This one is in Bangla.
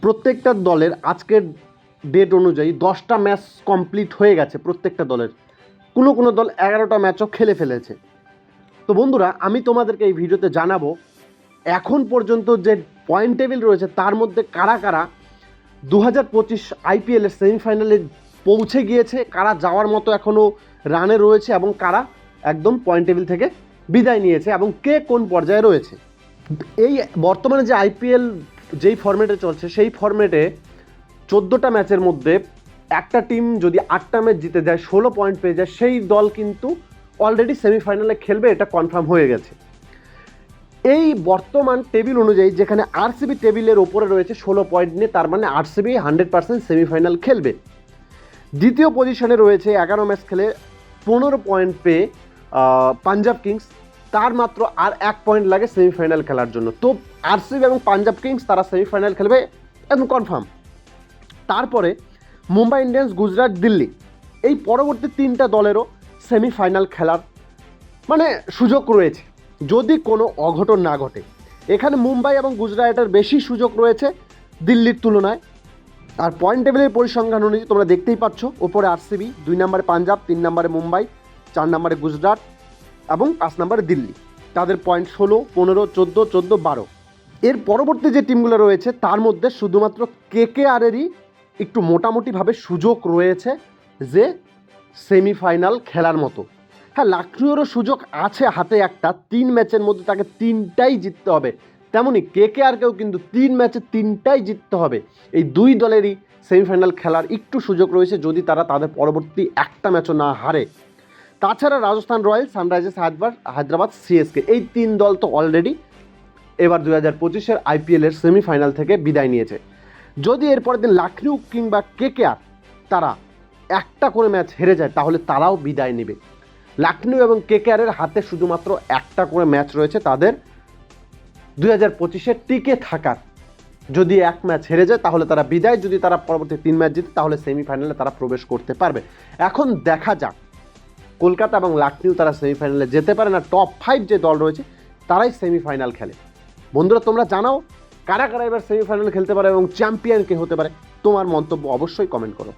প্রত্যেকটা দলের আজকের ডেট অনুযায়ী 10টা ম্যাচ কমপ্লিট হয়ে গেছে প্রত্যেকটা দলের। কোনো দল 11টা ম্যাচও খেলে ফেলেছে। তো বন্ধুরা, আমি তোমাদেরকে এই ভিডিওতে জানাবো এখন পর্যন্ত যে পয়েন্ট টেবিল রয়েছে তার মধ্যে কারা কারা 2025 আইপিএলের সেমিফাইনালে পৌঁছে গিয়েছে, কারা যাওয়ার মতো এখনও রানে রয়েছে এবং কারা একদম পয়েন্ট টেবিল থেকে বিদায় নিয়েছে এবং কে কোন পর্যায়ে রয়েছে। এই বর্তমানে যে আইপিএল যেই ফরম্যাটে চলছে সেই ফরম্যাটে 14টা ম্যাচের মধ্যে একটা টিম যদি 8টা ম্যাচ জিতে যায়, 16 পয়েন্ট পেয়ে যায়, সেই দল কিন্তু অলরেডি সেমিফাইনালে খেলবে, এটা কনফার্ম হয়ে গেছে। এই বর্তমান টেবিল অনুযায়ী যেখানে আরসিবি টেবিলের ওপরে রয়েছে 16 পয়েন্ট নিয়ে, তার মানে আরসিবি 100% সেমিফাইনাল খেলবে। দ্বিতীয় পজিশনে রয়েছে 11 ম্যাচ খেলে 15 পয়েন্ট পেয়ে পাঞ্জাব কিংস, তার মাত্র আর 1 পয়েন্ট লাগে সেমিফাইনাল খেলার জন্য। তো আরসিবি এবং পাঞ্জাব কিংস তারা সেমিফাইনাল খেলবে একদম কনফার্ম। তারপরে মুম্বাই ইন্ডিয়ান্স, গুজরাট, দিল্লি, এই পরবর্তী 3টা দলেরও সেমিফাইনাল খেলার মানে সুযোগ রয়েছে যদি কোনো অঘটন না ঘটে। এখানে মুম্বাই এবং গুজরাটের বেশি সুযোগ রয়েছে দিল্লির তুলনায়। আর পয়েন্ট টেবিলের পরিসংখ্যান অনুযায়ী তোমরা দেখতেই পাচ্ছ, ওপরে আরসিবি, 2 নম্বরে পাঞ্জাব, 3 নম্বরে মুম্বাই, 4 নম্বরে গুজরাট এবং 5 নম্বরে দিল্লি। তাদের পয়েন্ট 16, 15, 14, 14, 12। এর পরবর্তী যে টিমগুলো রয়েছে তার মধ্যে শুধুমাত্র কেকেআরেরই একটু মোটামুটিভাবে সুযোগ রয়েছে যে সেমিফাইনাল খেলার মতো। হ্যাঁ, লখনউয়েরও সুযোগ আছে হাতে একটা, 3 ম্যাচের মধ্যে তাকে 3টাই জিততে হবে। তেমনই কেকেআরকেও কিন্তু 3 ম্যাচে 3টাই জিততে হবে। এই 2 দলেরই সেমিফাইনাল খেলার একটু সুযোগ রয়েছে যদি তারা তাদের পরবর্তী একটা ম্যাচও না হারে। তাছাড়া Rajasthan Royals, Sunrisers Hyderabad, CSK, এই 3 দল তো অলরেডি এবার 2025-এর আইপিএলের সেমিফাইনাল থেকে বিদায় নিয়েছে। যদি এরপরের দিন লখনউ কিংবা কেকেআর তারা একটা করে ম্যাচ হেরে যায় তাহলে তারাও বিদায় নেবে। লখনউ এবং কেকেআরের হাতে শুধুমাত্র একটা করে ম্যাচ রয়েছে তাদের 2025-এ টিকে থাকার। যদি 1 ম্যাচ হেরে যায় তাহলে তারা বিদায়, যদি তারা পরবর্তী 3 ম্যাচ জিতে তাহলে সেমিফাইনালে তারা প্রবেশ করতে পারবে। এখন দেখা যাক কলকাতা এবং লখনউ তারা সেমিফাইনালে যেতে পারে না, টপ 5 যে দল রয়েছে তারাই সেমিফাইনাল খেলে। বন্ধুরা, তোমরা জানাও কারা কারা এবার সেমিফাইনাল খেলতে পারে এবং চ্যাম্পিয়ন কে হতে পারে। তোমার মন্তব্য অবশ্যই কমেন্ট করো।